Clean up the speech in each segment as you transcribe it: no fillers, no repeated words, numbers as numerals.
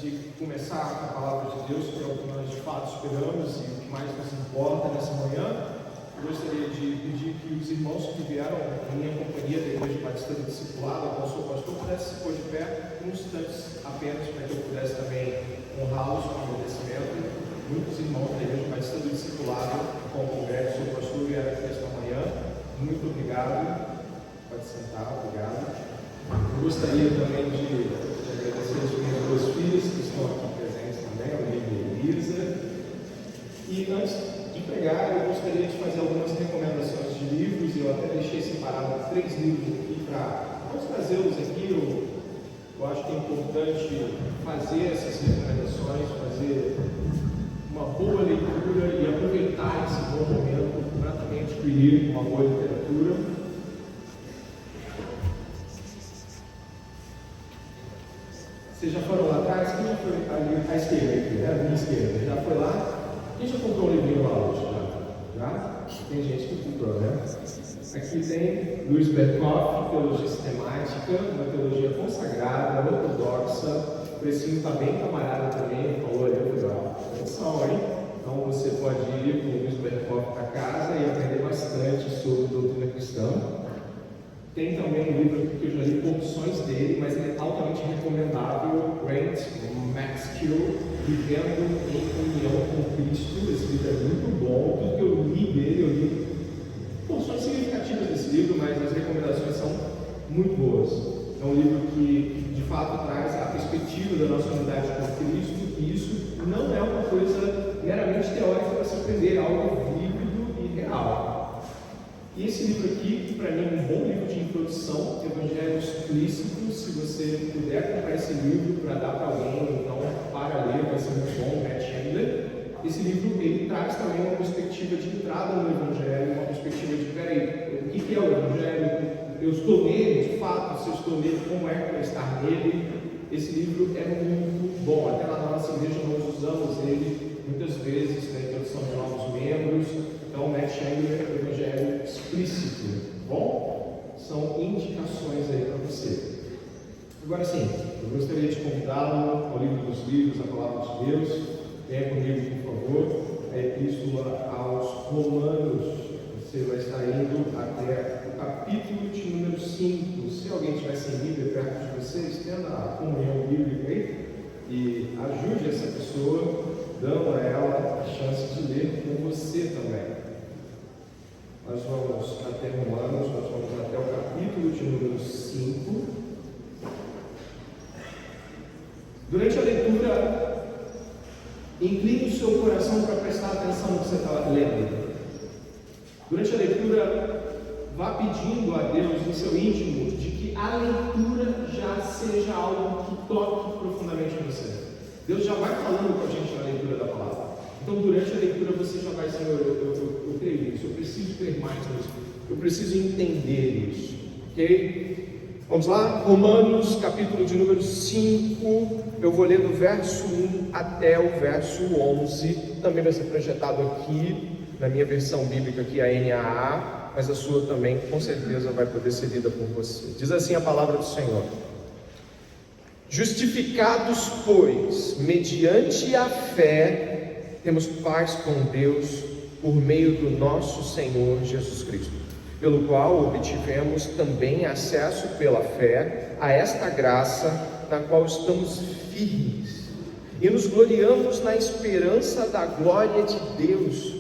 de começar com a palavra de Deus, que é o que nós de fato esperamos e o que mais nos importa nessa manhã, eu gostaria de pedir que os irmãos que vieram em minha companhia da Igreja Batista do Discipulado, a qual sou pastor, pudessem se pôr de pé uns instantes apenas para que eu pudesse também honrá-los com agradecimento. Muitos irmãos da Igreja Batista do Discipulado, com o congresso, sou pastor, vieram aqui esta manhã. Muito obrigado. Pode sentar, obrigado. Eu gostaria também de agradecer as minhas duas filhas que estão aqui presentes também, a Olivia e a Elisa. E antes de pregar, eu gostaria de fazer algumas recomendações de livros. Eu até deixei separado 3 livros aqui para trazê-los aqui. Eu acho que é importante fazer essas recomendações, fazer uma boa leitura e aproveitar esse bom momento para também adquirir uma boa literatura. Vocês já foram lá atrás? Quem já foi ali à esquerda aqui, né? À minha esquerda. Já foi lá? Quem já comprou um livrinho lá hoje? Já? Tem gente que comprou, né? Aqui tem Luiz Berkoff, Teologia Sistemática, uma teologia consagrada, ortodoxa. O precinho está bem camarada também, falou ali, atenção aí. Então você pode ir com o Luiz Berkoff para casa e aprender bastante sobre doutrina cristã. Tem também um livro aqui que eu já li porções dele, mas ele é altamente recomendável, Grant Maxwell, Vivendo em União com Cristo. Esse livro é muito bom. Tudo que eu li dele, eu li porções significativas desse livro, mas as recomendações são muito boas. É um livro que, de fato, traz a perspectiva da nossa unidade com Cristo, e isso não é uma coisa meramente teórica para se aprender, é algo vívido e real. E esse livro aqui, para mim, é um bom livro de introdução, Evangelho Explícito. Se você puder comprar esse livro para dar para alguém, então, para ler, vai ser muito bom, Matt Chandler. Esse livro, ele traz também uma perspectiva de entrada no Evangelho, uma perspectiva de, peraí, o que é o Evangelho? Eu estou nele, de fato, se eu estou nele, como é que eu estar nele? Esse livro é muito bom, até na nossa igreja nós usamos ele muitas vezes na introdução de novos membros. Então, Matt Chandler, Evangelho Explícito. Bom, são indicações aí para você. Agora sim, eu gostaria de convidá-lo ao livro dos livros, a palavra de Deus. Venha comigo, por favor, a Epístola aos Romanos. Você vai estar indo até o capítulo de número 5. Se alguém estiver sem Bíblia perto de você, estenda a comunhão bíblica aí e ajude essa pessoa, dando a ela a chance de ler com você também. Nós vamos até Romanos, nós vamos até o capítulo de número 5. Durante a leitura, incline o seu coração para prestar atenção no que você está lendo. Durante a leitura, vá pedindo a Deus no seu íntimo de que a leitura já seja algo que toque profundamente em você. Deus já vai falando com a gente na leitura da palavra. Então, durante a leitura, você já vai dizer, eu creio nisso, eu preciso crer mais nisso, eu preciso entender isso, ok? Vamos lá? Romanos, capítulo de número 5, eu vou ler do verso 1 até o verso 11, também vai ser projetado aqui, na minha versão bíblica aqui, a NAA, mas a sua também, com certeza, vai poder ser lida por você. Diz assim a palavra do Senhor: Justificados, pois, mediante a fé, temos paz com Deus por meio do nosso Senhor Jesus Cristo, pelo qual obtivemos também acesso pela fé a esta graça na qual estamos firmes e nos gloriamos na esperança da glória de Deus.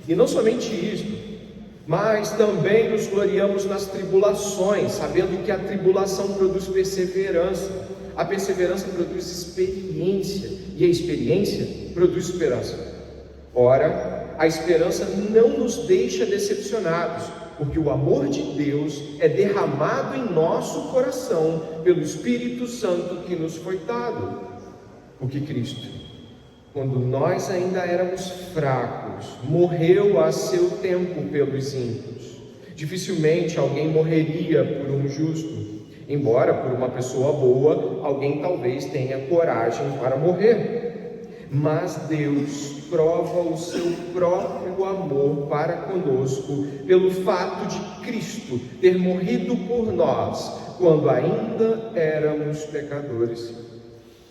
E não somente isto, mas também nos gloriamos nas tribulações, sabendo que a tribulação produz perseverança, a perseverança produz experiência, e a experiência produz esperança. Ora, a esperança não nos deixa decepcionados, porque o amor de Deus é derramado em nosso coração pelo Espírito Santo que nos foi dado. Porque Cristo, quando nós ainda éramos fracos, morreu a seu tempo pelos ímpios. Dificilmente alguém morreria por um justo, embora por uma pessoa boa, alguém talvez tenha coragem para morrer. Mas Deus prova o seu próprio amor para conosco, pelo fato de Cristo ter morrido por nós, quando ainda éramos pecadores.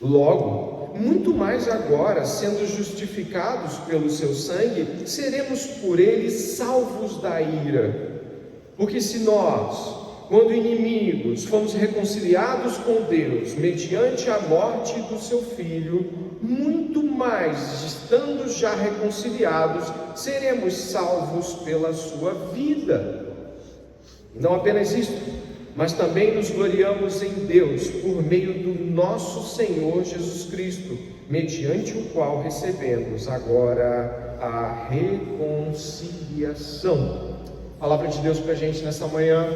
Logo, muito mais agora, sendo justificados pelo seu sangue, seremos por ele salvos da ira. Porque se nós, quando inimigos, fomos reconciliados com Deus mediante a morte do seu Filho, muito mais, estando já reconciliados, seremos salvos pela sua vida. E não apenas isso, mas também nos gloriamos em Deus por meio do nosso Senhor Jesus Cristo, mediante o qual recebemos agora a reconciliação. Palavra de Deus para a gente nessa manhã.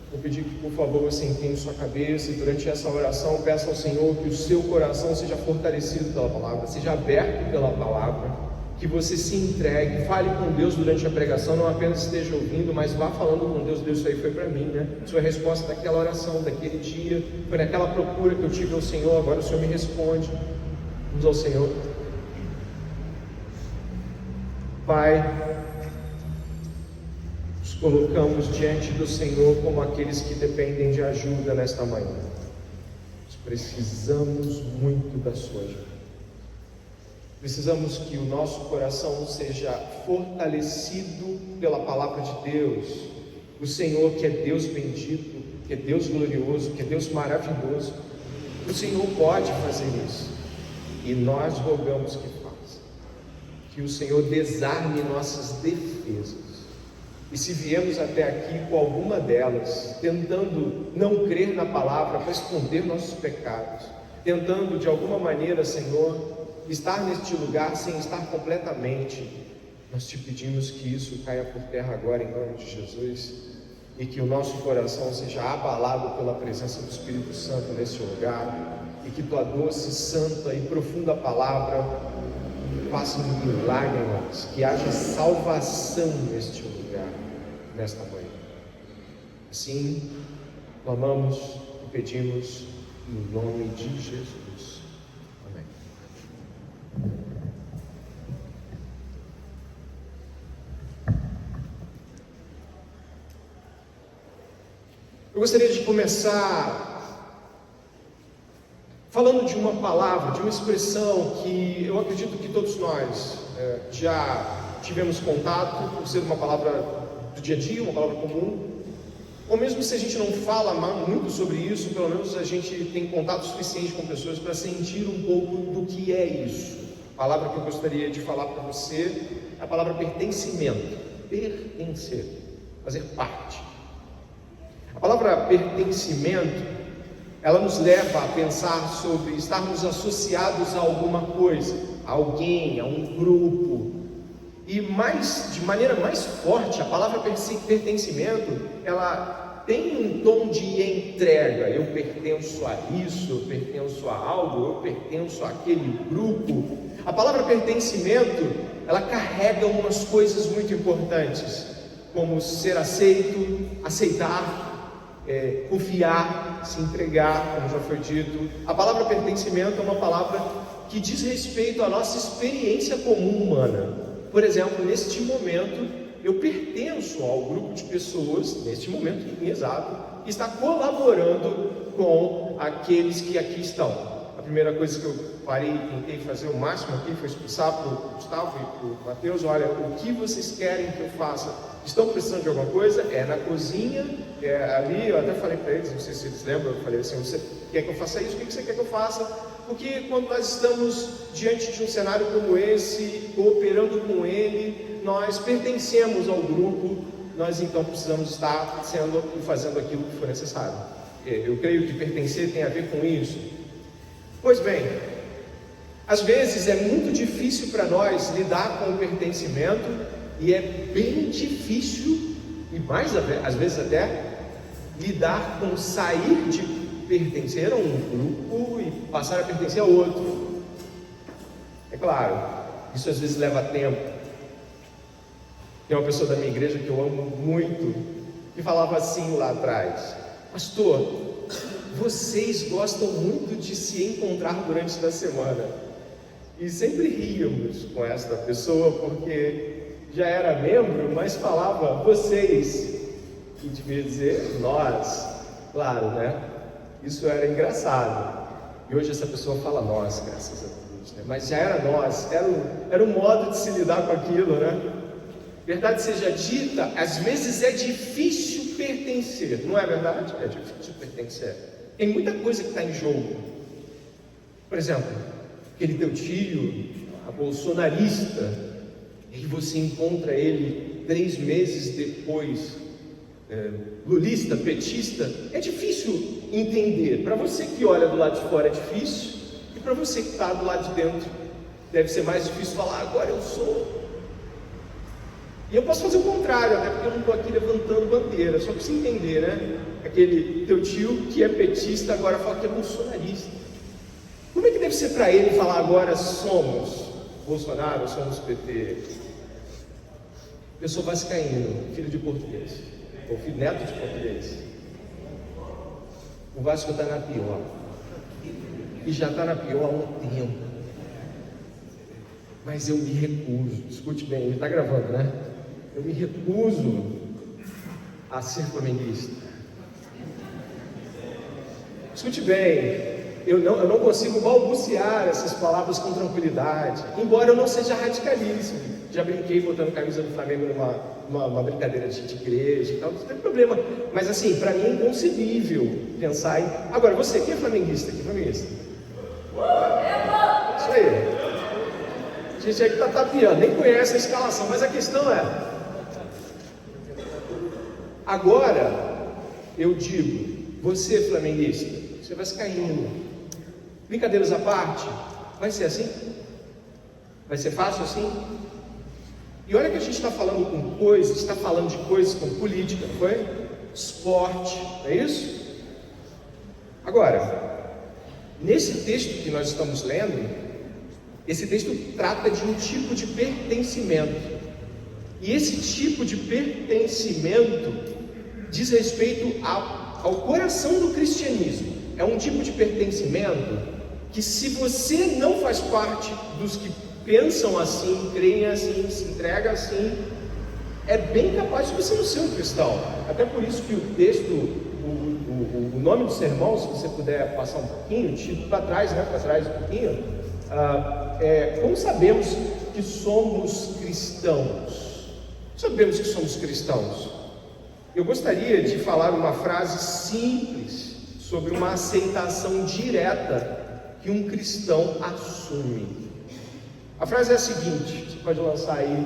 Vou pedir que, por favor, você incline sua cabeça e durante essa oração peça ao Senhor que o seu coração seja fortalecido pela palavra, seja aberto pela palavra, que você se entregue, fale com Deus durante a pregação, não apenas esteja ouvindo, mas vá falando com Deus. Deus, isso aí foi para mim, né? Isso foi a resposta daquela oração, daquele dia, foi naquela procura que eu tive ao Senhor, agora o Senhor me responde. Vamos ao Senhor. Pai, nos colocamos diante do Senhor como aqueles que dependem de ajuda nesta manhã. Nós precisamos muito da sua ajuda. Precisamos que o nosso coração seja fortalecido pela palavra de Deus. O Senhor, que é Deus bendito, que é Deus glorioso, que é Deus maravilhoso, o Senhor pode fazer isso. E nós rogamos que faça. Que o Senhor desarme nossas defesas. E se viemos até aqui com alguma delas, tentando não crer na palavra para esconder nossos pecados, tentando de alguma maneira, Senhor, estar neste lugar sem estar completamente, nós te pedimos que isso caia por terra agora em nome de Jesus, e que o nosso coração seja abalado pela presença do Espírito Santo neste lugar, e que tua doce, santa e profunda palavra faça um milagre em nós, que haja salvação neste lugar, nesta manhã. Assim, clamamos e pedimos no nome de Jesus. Amém. Eu gostaria de começar falando de uma palavra, de uma expressão que eu acredito que todos nós já tivemos contato, por ser uma palavra do dia a dia, uma palavra comum, ou mesmo se a gente não fala muito sobre isso, pelo menos a gente tem contato suficiente com pessoas para sentir um pouco do que é isso. A palavra que eu gostaria de falar para você é a palavra pertencimento. Pertencer, fazer parte. A palavra pertencimento, ela nos leva a pensar sobre estarmos associados a alguma coisa, a alguém, a um grupo. E de maneira mais forte, a palavra pertencimento, ela tem um tom de entrega. Eu pertenço a isso, eu pertenço a algo, eu pertenço àquele grupo. A palavra pertencimento, ela carrega umas coisas muito importantes, como ser aceito, aceitar, confiar, se entregar, como já foi dito. A palavra pertencimento é uma palavra que diz respeito à nossa experiência comum humana. Por exemplo, neste momento, eu pertenço ao grupo de pessoas, neste momento exato, que está colaborando com aqueles que aqui estão. A primeira coisa que eu parei e tentei fazer o máximo aqui foi expressar para o Gustavo e para o Mateus: olha, o que vocês querem que eu faça? Estão precisando de alguma coisa? É na cozinha, ali, eu até falei para eles, não sei se eles lembram, eu falei assim: você quer que eu faça isso? O que você quer que eu faça? Porque quando nós estamos diante de um cenário como esse, cooperando com ele, nós pertencemos ao grupo, nós então precisamos estar sendo e fazendo aquilo que for necessário. Eu creio que pertencer tem a ver com isso. Pois bem, às vezes é muito difícil para nós lidar com o pertencimento, e é bem difícil, e mais às vezes até, lidar com sair de pertencer a um grupo e passar a pertencer a outro. É claro, isso às vezes leva tempo. Tem uma pessoa da minha igreja que eu amo muito, que falava assim lá atrás: pastor, vocês gostam muito de se encontrar durante a semana. E sempre ríamos com esta pessoa, porque já era membro, mas falava vocês, e devia dizer nós, claro, né? Isso era engraçado. E hoje essa pessoa fala nós, graças a Deus, né? Mas já era nós, era um modo de se lidar com aquilo, né? Verdade seja dita, às vezes é difícil pertencer, não é verdade? É difícil pertencer. Tem muita coisa que está em jogo. Por exemplo, aquele teu tio, a bolsonarista, e você encontra ele 3 meses depois, lulista, petista. É difícil entender. Para você que olha do lado de fora é difícil, e para você que está do lado de dentro deve ser mais difícil falar: agora eu sou. E eu posso fazer o contrário, até porque eu não estou aqui levantando bandeira, só para você entender, né? Aquele teu tio que é petista agora fala que é bolsonarista. Como é que deve ser para ele falar agora somos Bolsonaro, somos PT? Eu sou vascaíno, filho de português, ou filho neto de português. O Vasco está na pior, e já está na pior há um tempo. Mas eu me recuso, escute bem, ele está gravando, né? Eu me recuso a ser flamenguista. Escute bem, eu não consigo balbuciar essas palavras com tranquilidade, embora eu não seja radicalíssimo. Já brinquei botando camisa do Flamengo numa brincadeira de igreja e tal, não tem problema. Mas assim, para mim é inconcebível pensar em... Agora, você, quem é flamenguista aqui? Flamenguista? Isso aí. A gente é que está tapeando, nem conhece a escalação, mas a questão é... Agora, eu digo, você flamenguista, você vai se caindo. Brincadeiras à parte, vai ser assim? Vai ser fácil assim? E olha que a gente está falando com coisas, está falando de coisas como política, não foi? Esporte, não é isso? Agora, nesse texto que nós estamos lendo, esse texto trata de um tipo de pertencimento. E esse tipo de pertencimento diz respeito ao coração do cristianismo. É um tipo de pertencimento que, se você não faz parte dos que pensam assim, creem assim, se entregam assim, é bem capaz de você não ser um cristão. Até por isso que o texto, o nome do sermão, se você puder passar um pouquinho, tipo para trás, né? Para trás um pouquinho. Como sabemos que somos cristãos? Sabemos que somos cristãos. Eu gostaria de falar uma frase simples sobre uma aceitação direta que um cristão assume. A frase é a seguinte, você pode lançar aí: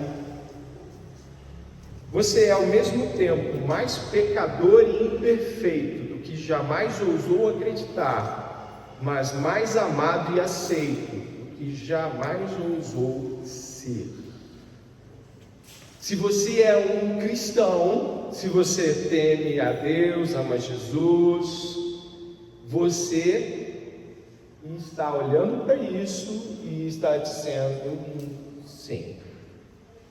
você é ao mesmo tempo mais pecador e imperfeito do que jamais ousou acreditar, mas mais amado e aceito do que jamais ousou ser. Se você é um cristão, se você teme a Deus, ama Jesus, você está olhando para isso e está dizendo sim.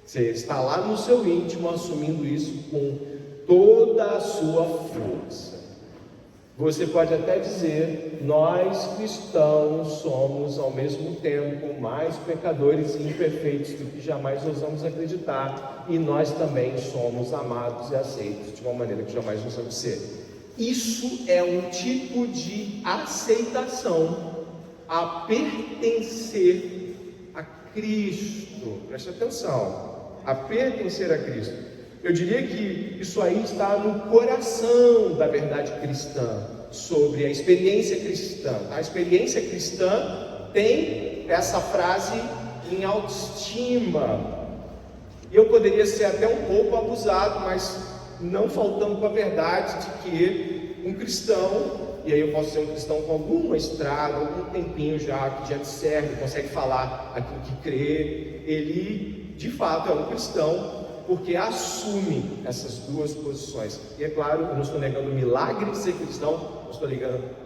Você está lá no seu íntimo assumindo isso com toda a sua força. Você pode até dizer: nós cristãos somos ao mesmo tempo mais pecadores e imperfeitos do que jamais ousamos acreditar, e nós também somos amados e aceitos de uma maneira que jamais ousamos ser. Isso é um tipo de aceitação a pertencer a Cristo. Preste atenção, a pertencer a Cristo. Eu diria que isso aí está no coração da verdade cristã, sobre a experiência cristã. A experiência cristã tem essa frase em autoestima. Eu poderia ser até um pouco abusado, mas não faltando com a verdade de que um cristão, e aí eu posso ser um cristão com alguma estrada, algum tempinho já, que já discerne, consegue falar aquilo que crê, ele de fato é um cristão, porque assume essas duas posições. E é claro, eu não estou negando o milagre de ser cristão, não estou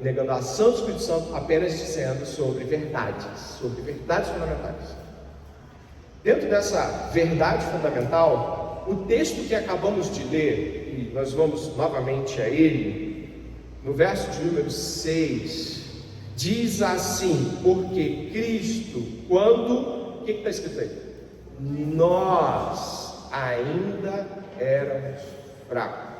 negando a ação do Espírito Santo, apenas dizendo sobre verdades fundamentais. Dentro dessa verdade fundamental, o texto que acabamos de ler, e nós vamos novamente a ele, no verso de número 6, diz assim: porque Cristo, quando, o que está escrito aí? Nós ainda éramos fracos.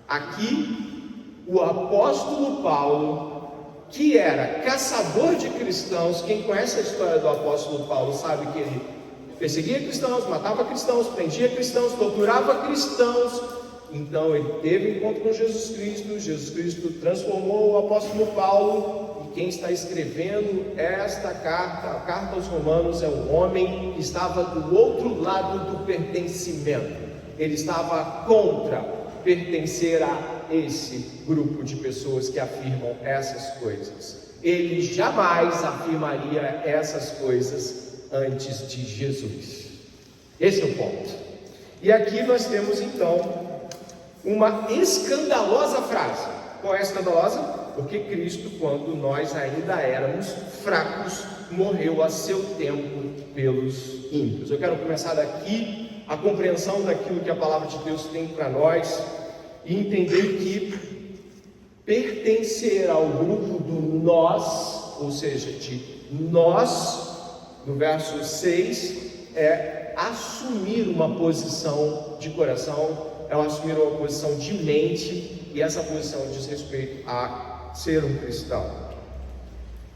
Aqui, o apóstolo Paulo que era caçador de cristãos. Quem conhece a história do apóstolo Paulo sabe que ele perseguia cristãos, matava cristãos, prendia cristãos, torturava cristãos. Então ele teve um encontro com Jesus Cristo transformou o apóstolo Paulo, e quem está escrevendo esta carta, a carta aos Romanos, é um homem que estava do outro lado do pertencimento. Ele estava contra pertencer a esse grupo de pessoas que afirmam essas coisas. Ele jamais afirmaria essas coisas antes de Jesus. Esse é o ponto. E aqui nós temos então uma escandalosa frase. Qual é a escandalosa? Porque Cristo, quando nós ainda éramos fracos, morreu a seu tempo pelos ímpios. Eu quero começar daqui a compreensão daquilo que a palavra de Deus tem para nós, e entender que pertencer ao grupo do nós, ou seja, de nós, no verso 6, é assumir uma posição de coração, é assumir uma posição de mente, e essa posição diz respeito a ser um cristão.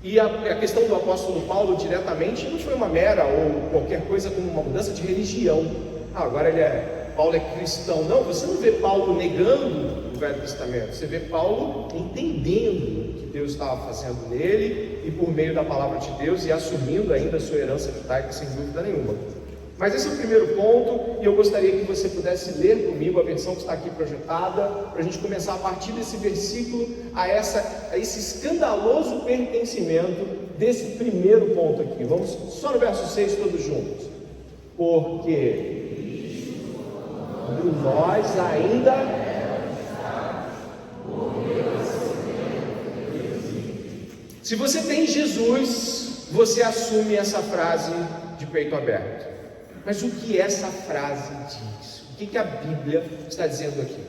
E a questão do apóstolo Paulo diretamente não foi uma mera ou qualquer coisa como uma mudança de religião. Agora Paulo é cristão. Não, você não vê Paulo negando o Velho Testamento, você vê Paulo entendendo o que Deus estava fazendo nele, e por meio da palavra de Deus, e assumindo ainda a sua herança judaica, sem dúvida nenhuma. Mas esse é o primeiro ponto, e eu gostaria que você pudesse ler comigo a versão que está aqui projetada, para a gente começar a partir desse versículo a esse escandaloso pertencimento desse primeiro ponto aqui. Vamos só no verso 6 todos juntos. Porque nós ainda se você tem Jesus, você assume essa frase de peito aberto. Mas o que essa frase diz? O que a Bíblia está dizendo aqui?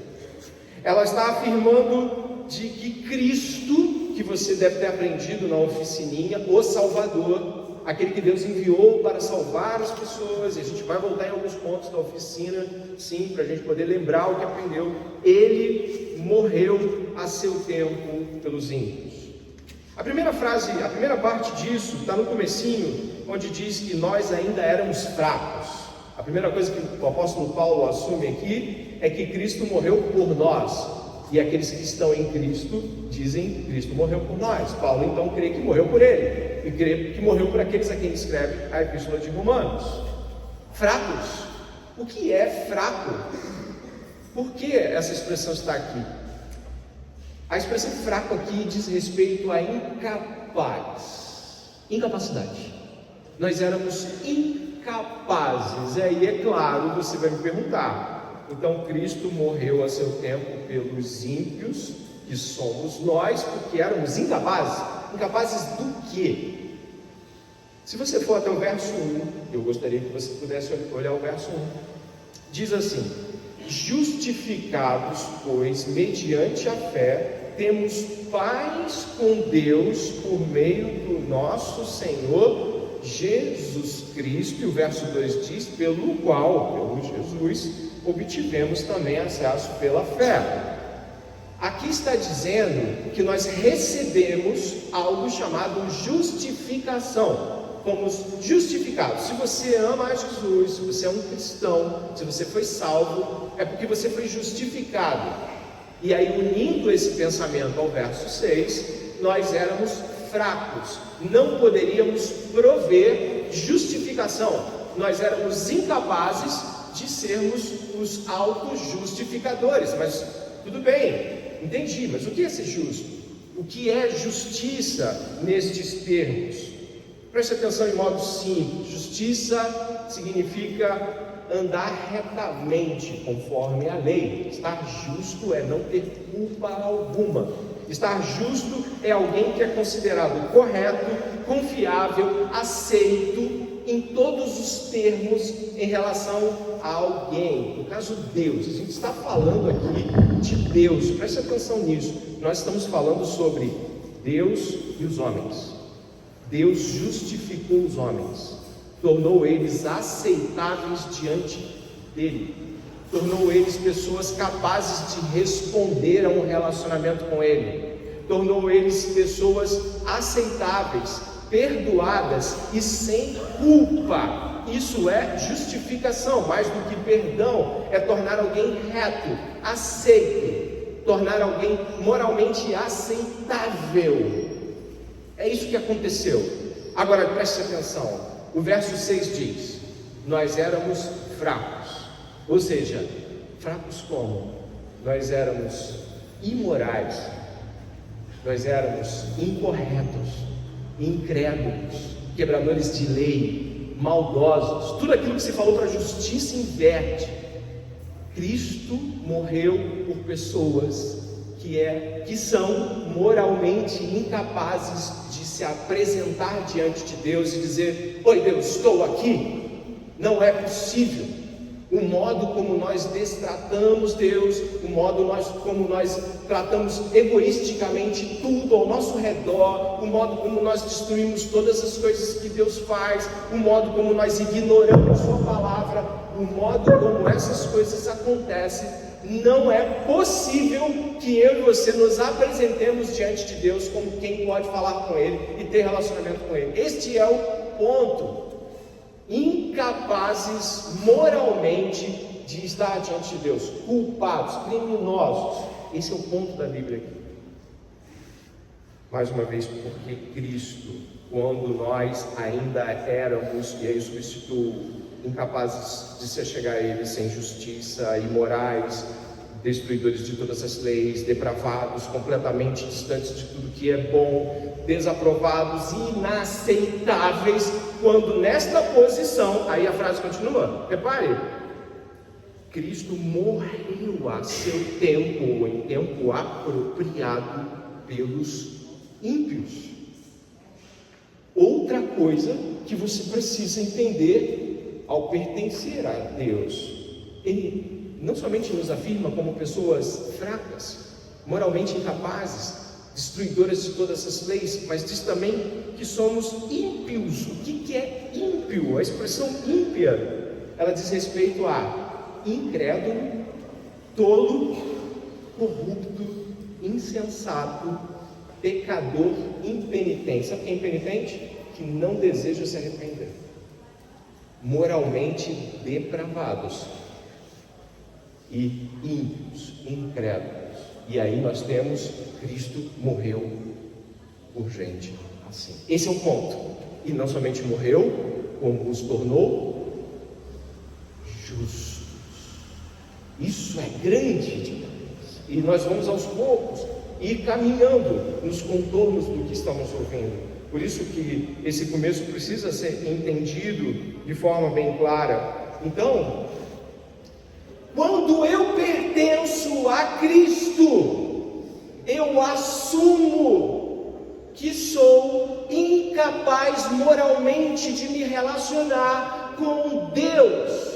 Ela está afirmando de que Cristo, que você deve ter aprendido na oficininha, o Salvador, aquele que Deus enviou para salvar as pessoas, e a gente vai voltar em alguns pontos da oficina, sim, para a gente poder lembrar o que aprendeu. Ele morreu a seu tempo pelos ímpios. A primeira frase, a primeira parte disso está no comecinho, onde diz que nós ainda éramos fracos. A primeira coisa que o apóstolo Paulo assume aqui é que Cristo morreu por nós, e aqueles que estão em Cristo dizem: Cristo morreu por nós. Paulo então crê que morreu por ele, e crê que morreu por aqueles a quem escreve a epístola de Romanos. Fracos. O que é fraco? Por que essa expressão está aqui? A expressão fraco aqui diz respeito a incapacidade. Nós éramos incapazes. Aí é claro, você vai me perguntar: então Cristo morreu a seu tempo pelos ímpios, que somos nós, porque éramos incapazes? Incapazes do quê? Se você for até o verso 1, eu gostaria que você pudesse olhar o verso 1. Diz assim: justificados, pois, mediante a fé, temos paz com Deus por meio do nosso Senhor Jesus Cristo. E o verso 2 diz: pelo qual, pelo Jesus, obtivemos também acesso pela fé. Aqui está dizendo que nós recebemos algo chamado justificação. Fomos justificados. Se você ama a Jesus, se você é um cristão, se você foi salvo, é porque você foi justificado. E aí, unindo esse pensamento ao verso 6, nós éramos fracos, não poderíamos prover justificação, nós éramos incapazes de sermos os auto-justificadores. Mas tudo bem, entendi, mas o que é ser justo? O que é justiça nestes termos? Preste atenção em modo simples. Justiça significa andar retamente conforme a lei. Estar justo é não ter culpa alguma. Estar justo é alguém que é considerado correto, confiável, aceito em todos os termos em relação a alguém. No caso, Deus. A gente está falando aqui de Deus. Preste atenção nisso. Nós estamos falando sobre Deus e os homens. Deus justificou os homens, tornou eles aceitáveis diante dele, tornou eles pessoas capazes de responder a um relacionamento com ele. tornou eles pessoas aceitáveis, perdoadas e sem culpa. Isso é justificação, mais do que perdão, é tornar alguém reto, aceito, tornar alguém moralmente aceitável. É isso que aconteceu. Agora preste atenção, o verso 6 diz: nós éramos fracos, ou seja, fracos como? Nós éramos imorais, nós éramos incorretos, incrédulos, quebradores de lei, maldosos, tudo aquilo que se falou para a justiça inverte. Cristo morreu por pessoas que são moralmente incapazes de se apresentar diante de Deus e dizer: oi Deus, estou aqui. Não é possível. O modo como nós destratamos Deus, o modo como nós tratamos egoisticamente tudo ao nosso redor, o modo como nós destruímos todas as coisas que Deus faz, o modo como nós ignoramos Sua palavra, o modo como essas coisas acontecem, não é possível que eu e você nos apresentemos diante de Deus como quem pode falar com Ele e ter relacionamento com Ele. Este é o ponto. Incapazes moralmente de estar diante de Deus, culpados, criminosos. Esse é o ponto da Bíblia aqui. Mais uma vez, porque Cristo, quando nós ainda éramos, e aí eu substituo, incapazes de se achegar a Ele, sem justiça, imorais, destruidores de todas as leis, depravados, completamente distantes de tudo que é bom, desaprovados, inaceitáveis, quando nesta posição, aí a frase continua, repare, Cristo morreu a seu tempo, em tempo apropriado pelos ímpios. Outra coisa que você precisa entender ao pertencer a Deus, Ele não somente nos afirma como pessoas fracas, moralmente incapazes, destruidoras de todas as leis, mas diz também que somos ímpios. O que é ímpio? A expressão ímpia, ela diz respeito a incrédulo, tolo, corrupto, insensato, pecador, impenitente. Sabe quem é impenitente? Que não deseja se arrepender. Moralmente depravados e ímpios, incrédulos. E aí nós temos Cristo morreu por gente assim. Esse é o ponto. E não somente morreu, como os tornou justos. Isso é grande demais. E nós vamos aos poucos ir caminhando nos contornos do que estamos ouvindo. Por isso que esse começo precisa ser entendido de forma bem clara. Então, quando eu pertenço a Cristo, eu assumo que sou incapaz moralmente de me relacionar com Deus.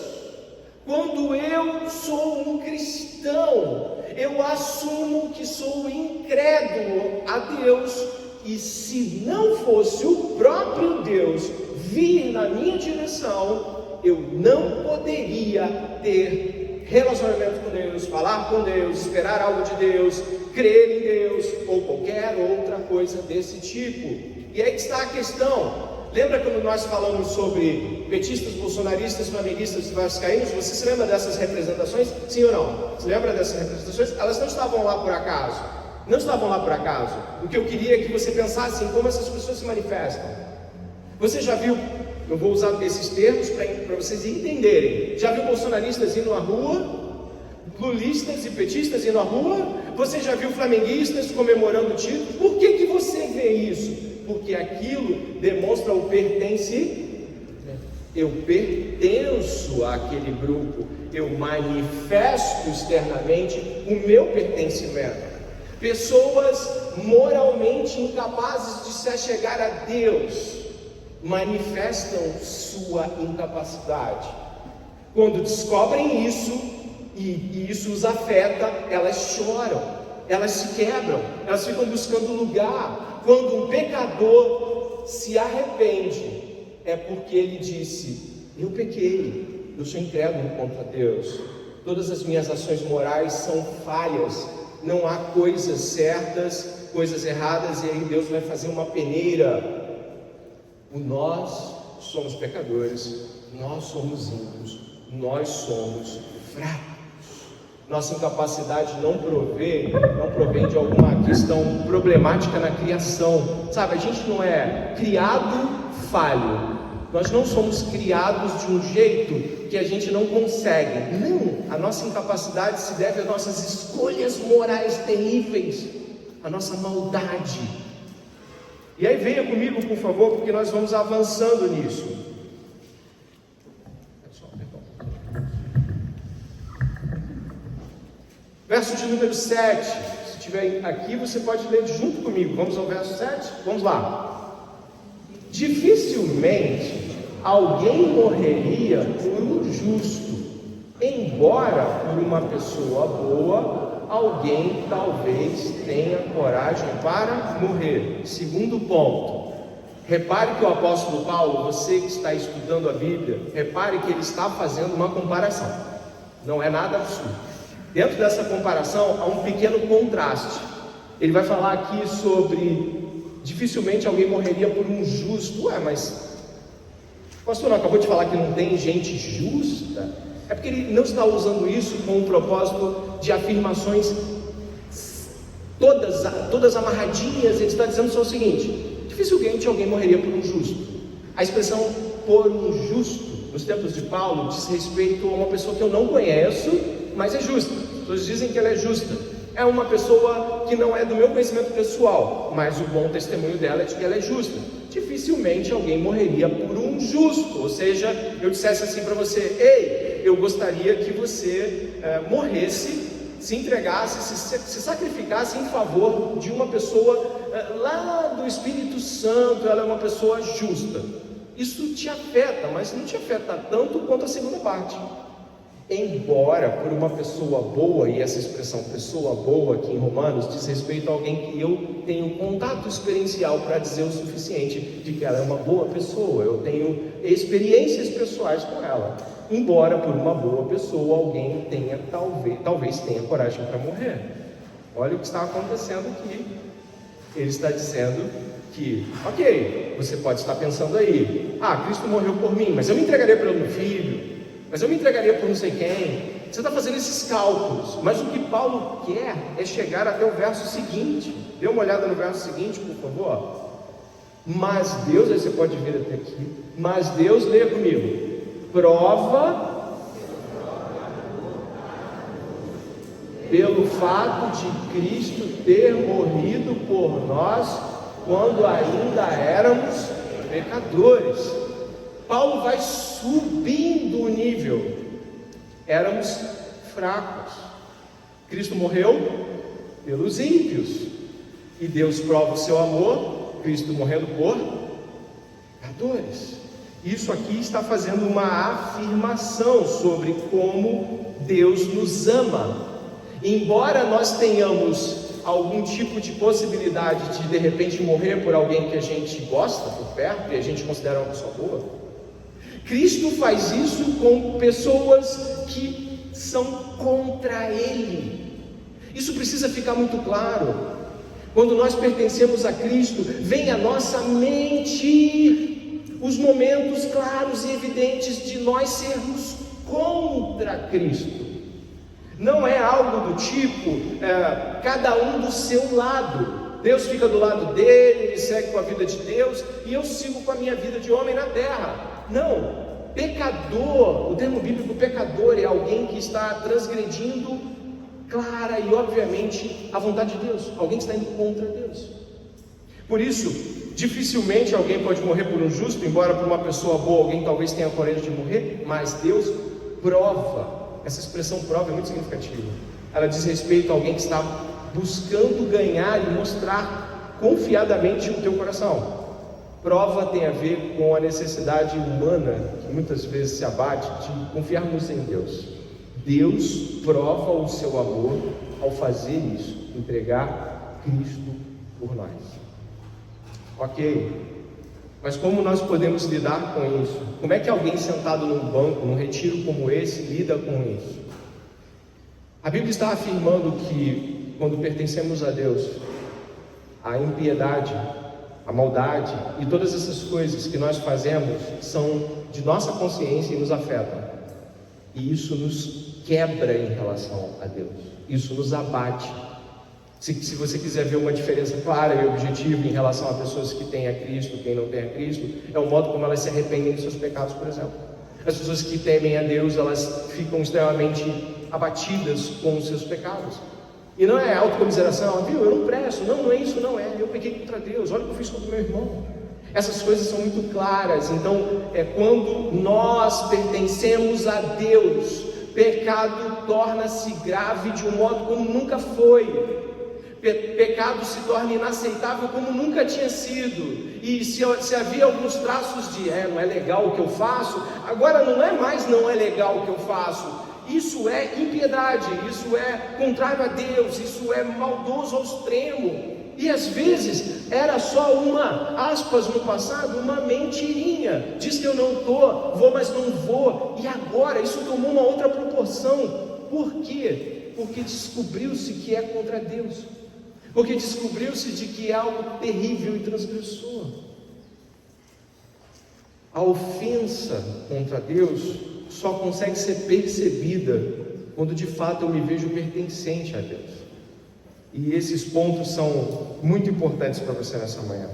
Quando eu sou um cristão, eu assumo que sou incrédulo a Deus, e se não fosse o próprio Deus vir na minha direção, eu não poderia ter relacionamento com Deus, falar com Deus, esperar algo de Deus, crer em Deus, ou qualquer outra coisa desse tipo. E aí está a questão. Lembra quando nós falamos sobre petistas, bolsonaristas, flamenguistas e vascaínos? Você se lembra dessas representações? Sim ou não? Se lembra dessas representações? Elas não estavam lá por acaso. Não estavam lá por acaso. O que eu queria é que você pensasse em como essas pessoas se manifestam. Você já viu, eu vou usar esses termos para vocês entenderem. Já viu bolsonaristas indo à rua? Lulistas e petistas indo à rua? Você já viu flamenguistas comemorando o título? Por que você vê isso? Porque aquilo demonstra o pertence. Eu pertenço àquele grupo, eu manifesto externamente o meu pertencimento. Pessoas moralmente incapazes de se achegar a Deus manifestam sua incapacidade. Quando descobrem isso e isso os afeta, elas choram, elas se quebram, elas ficam buscando lugar. Quando um pecador se arrepende, é porque ele disse: eu pequei, eu sou incrédulo contra Deus, todas as minhas ações morais são falhas, não há coisas certas coisas erradas e aí Deus vai fazer uma peneira. Nós somos pecadores, nós somos ímpios, nós somos fracos. Nossa incapacidade não provém de alguma questão problemática na criação. Sabe, a gente não é criado falho. Nós não somos criados de um jeito que a gente não consegue. Não, a nossa incapacidade se deve às nossas escolhas morais terríveis, à nossa maldade. E aí venha comigo, por favor, porque nós vamos avançando nisso. Verso de número 7. Se estiver aqui, você pode ler junto comigo. Vamos ao verso 7? Vamos lá. Dificilmente alguém morreria por um justo, embora por uma pessoa boa alguém talvez tenha coragem para morrer. Segundo ponto, repare que o apóstolo Paulo, você que está estudando a Bíblia, repare que ele está fazendo uma comparação, não é nada absurdo. Dentro dessa comparação há um pequeno contraste. Ele vai falar aqui sobre dificilmente alguém morreria por um justo. Mas o pastor não acabou de falar que não tem gente justa? É porque ele não está usando isso com o propósito de afirmações todas amarradinhas. Ele está dizendo só o seguinte: dificilmente alguém morreria por um justo. A expressão por um justo, nos tempos de Paulo, diz respeito a uma pessoa que eu não conheço, mas é justa. As pessoas dizem que ela é justa. É uma pessoa que não é do meu conhecimento pessoal, mas o bom testemunho dela é de que ela é justa. Dificilmente alguém morreria por um justo. Ou seja, eu dissesse assim para você: ei, eu gostaria que você morresse, se entregasse, se sacrificasse em favor de uma pessoa lá do Espírito Santo. Ela é uma pessoa justa. Isso te afeta, mas não te afeta tanto quanto a segunda parte. Embora por uma pessoa boa, e essa expressão pessoa boa aqui em Romanos diz respeito a alguém que eu tenho contato experiencial para dizer o suficiente de que ela é uma boa pessoa, eu tenho experiências pessoais com ela. Embora por uma boa pessoa alguém tenha talvez tenha coragem para morrer. Olha o que está acontecendo aqui. Ele está dizendo que, ok, você pode estar pensando aí: Cristo morreu por mim, mas eu me entregaria pelo meu filho, mas eu me entregaria por não sei quem. Você está fazendo esses cálculos, mas o que Paulo quer é chegar até o verso seguinte. Dê uma olhada no verso seguinte, por favor. Mas Deus, aí você pode vir até aqui, mas Deus, leia comigo, prova pelo fato de Cristo ter morrido por nós quando ainda éramos pecadores. Paulo vai subindo o nível. Éramos fracos. Cristo morreu pelos ímpios. E Deus prova o seu amor, Cristo morrendo por pecadores. Isso aqui está fazendo uma afirmação sobre como Deus nos ama. Embora nós tenhamos algum tipo de possibilidade de repente morrer por alguém que a gente gosta por perto e a gente considera uma pessoa boa, Cristo faz isso com pessoas que são contra Ele. Isso precisa ficar muito claro. Quando nós pertencemos a Cristo, vem à nossa mente os momentos claros e evidentes de nós sermos contra Cristo. Não é algo do tipo, cada um do seu lado. Deus fica do lado dele, ele segue com a vida de Deus e eu sigo com a minha vida de homem na terra. Não, pecador, o termo bíblico pecador é alguém que está transgredindo clara e obviamente a vontade de Deus, alguém que está indo contra Deus. Por isso, dificilmente alguém pode morrer por um justo, embora por uma pessoa boa alguém talvez tenha coragem de morrer, mas Deus prova. Essa expressão prova é muito significativa. Ela diz respeito a alguém que está buscando ganhar e mostrar confiadamente o teu coração. Prova tem a ver com a necessidade humana, que muitas vezes se abate, de confiarmos em Deus. Deus prova o seu amor ao fazer isso, entregar Cristo por nós. Ok, mas como nós podemos lidar com isso? Como é que alguém sentado num banco, num retiro como esse, lida com isso? A Bíblia está afirmando que quando pertencemos a Deus, a impiedade, a maldade e todas essas coisas que nós fazemos são de nossa consciência e nos afetam. E isso nos quebra em relação a Deus. Isso nos abate. Se você quiser ver uma diferença clara e objetiva em relação a pessoas que têm a Cristo, quem não tem a Cristo, é o modo como elas se arrependem dos seus pecados, por exemplo. As pessoas que temem a Deus, elas ficam extremamente abatidas com os seus pecados. E não é autocomiseração, viu? Eu não presto, não é isso, não é. Eu pequei contra Deus, olha o que eu fiz contra o meu irmão. Essas coisas são muito claras. Então, quando nós pertencemos a Deus, pecado torna-se grave de um modo como nunca foi. Pecado se torna inaceitável como nunca tinha sido. E se havia alguns traços de não é legal o que eu faço, agora não é mais não é legal o que eu faço. Isso é impiedade, isso é contrário a Deus, isso é maldoso ao extremo. E às vezes era só uma, aspas, no passado, uma mentirinha. Diz que eu não vou, mas não vou. E agora isso tomou uma outra proporção. Por quê? Porque descobriu-se que é contra Deus. Porque descobriu-se de que é algo terrível e transgressor. A ofensa contra Deus só consegue ser percebida quando de fato eu me vejo pertencente a Deus. E esses pontos são muito importantes para você nessa manhã.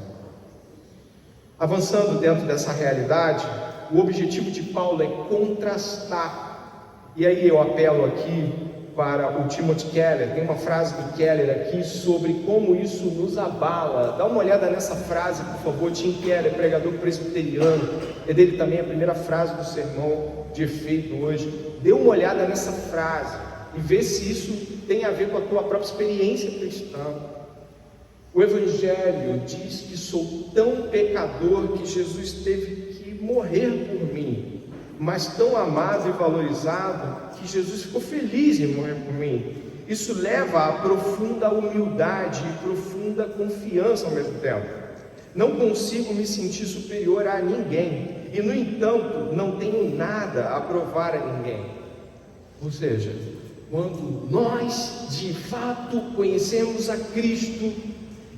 Avançando dentro dessa realidade, o objetivo de Paulo é contrastar. E aí eu apelo aqui para o Timothy Keller. Tem uma frase do Keller aqui sobre como isso nos abala. Dá uma olhada nessa frase, por favor. Tim Keller, pregador presbiteriano, é dele também a primeira frase do sermão de efeito hoje. Dê uma olhada nessa frase e vê se isso tem a ver com a tua própria experiência cristã. O Evangelho diz que sou tão pecador que Jesus teve que morrer por mim, mas tão amado e valorizado que Jesus ficou feliz em morrer por mim. Isso leva a profunda humildade e profunda confiança ao mesmo tempo. Não consigo me sentir superior a ninguém e, no entanto, não tenho nada a provar a ninguém. Ou seja, quando nós de fato conhecemos a Cristo,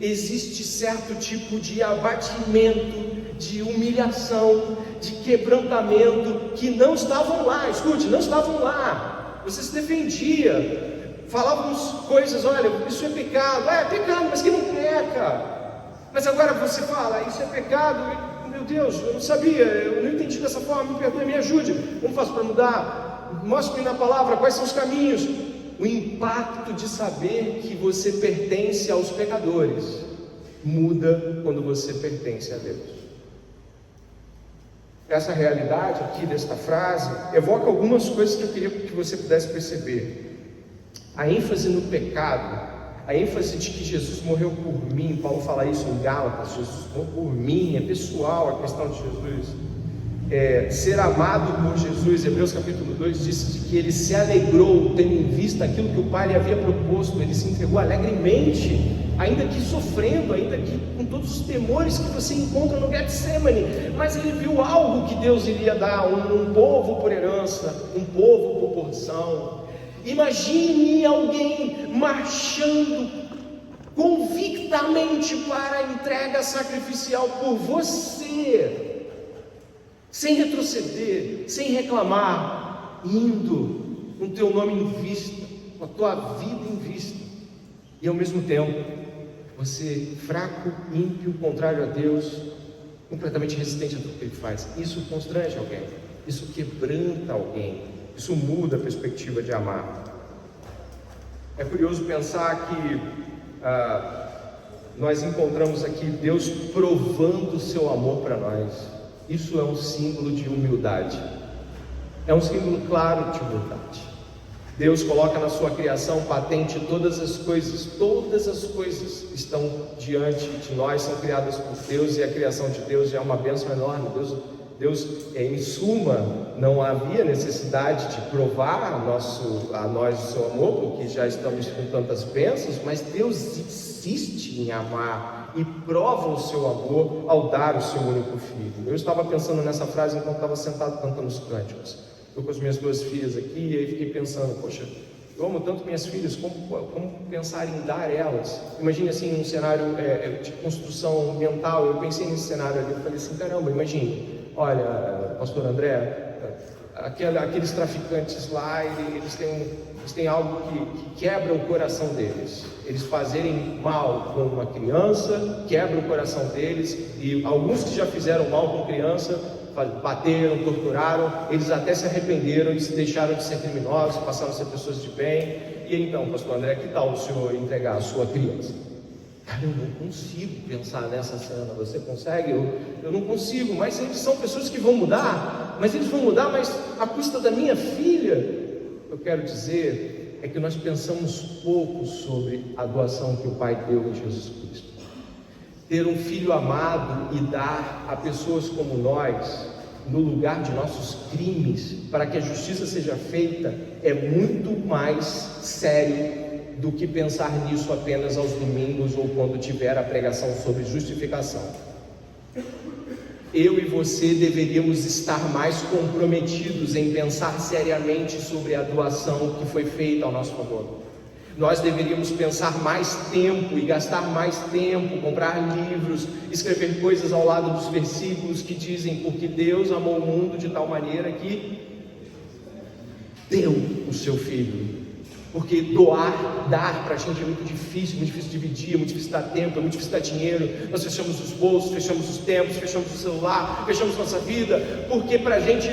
existe certo tipo de abatimento, de humilhação, de quebrantamento que não estavam lá. Escute, não estavam lá. Você se defendia, falávamos coisas, olha, isso é pecado, mas quem não peca? Mas agora você fala, isso é pecado, meu Deus, eu não sabia, eu não entendi dessa forma, me perdoe, me ajude, como faço para mudar? Mostre-me na palavra quais são os caminhos. O impacto de saber que você pertence aos pecadores muda quando você pertence a Deus. Essa realidade aqui desta frase evoca algumas coisas que eu queria que você pudesse perceber. A ênfase no pecado, a ênfase de que Jesus morreu por mim. Paulo fala isso em Gálatas, Jesus morreu por mim, é pessoal a questão de Jesus. Ser amado por Jesus, Hebreus capítulo 2 diz de que ele se alegrou tendo em vista aquilo que o Pai lhe havia proposto. Ele se entregou alegremente, ainda que sofrendo, ainda que com todos os temores que você encontra no Getsemane, mas ele viu algo que Deus iria dar, um povo por herança, um povo por porção. Imagine alguém marchando convictamente para a entrega sacrificial por você, sem retroceder, sem reclamar, indo com o teu nome em vista, com a tua vida em vista, e ao mesmo tempo, você fraco, ímpio, contrário a Deus, completamente resistente a tudo que ele faz. Isso constrange alguém, isso quebranta alguém, isso muda a perspectiva de amar. É curioso pensar que nós encontramos aqui Deus provando o seu amor para nós. Isso é um símbolo de humildade, é um símbolo claro de humildade. Deus coloca na sua criação patente todas as coisas estão diante de nós, são criadas por Deus, e a criação de Deus é uma bênção enorme. Deus, em suma, não havia necessidade de provar a nós o seu amor, porque já estamos com tantas bênçãos, mas Deus insiste em amar e prova o seu amor ao dar o seu único filho. Eu estava pensando nessa frase enquanto estava sentado cantando os cânticos. Estou com as minhas duas filhas aqui, e aí fiquei pensando, poxa, Eu amo tanto minhas filhas, como pensar em dar elas. Imagine assim, um cenário de construção mental. Eu pensei nesse cenário ali, eu falei assim, caramba, imagine, olha, pastor André, aqueles traficantes lá, eles têm algo que quebra o coração deles. Eles fazerem mal com uma criança, quebra o coração deles, e alguns que já fizeram mal com criança, bateram, torturaram, eles até se arrependeram e deixaram de ser criminosos, passaram a ser pessoas de bem. E então, pastor André, que tal o senhor entregar a sua criança? Cara, eu não consigo pensar nessa cena. Você consegue? Eu não consigo, mas eles são pessoas que vão mudar, mas à custa da minha filha. Eu quero dizer é que nós pensamos pouco sobre a doação que o Pai deu em Jesus Cristo. Ter um filho amado e dar a pessoas como nós, no lugar de nossos crimes, para que a justiça seja feita, é muito mais sério do que pensar nisso apenas aos domingos ou quando tiver a pregação sobre justificação. Eu e você deveríamos estar mais comprometidos em pensar seriamente sobre a doação que foi feita ao nosso favor. Nós deveríamos pensar mais tempo e gastar mais tempo, comprar livros, escrever coisas ao lado dos versículos que dizem: porque Deus amou o mundo de tal maneira que deu o seu Filho. Porque dar para a gente é muito difícil dividir, é muito difícil dar tempo, é muito difícil dar dinheiro. Nós fechamos os bolsos, fechamos os tempos, fechamos o celular, fechamos nossa vida, porque para a gente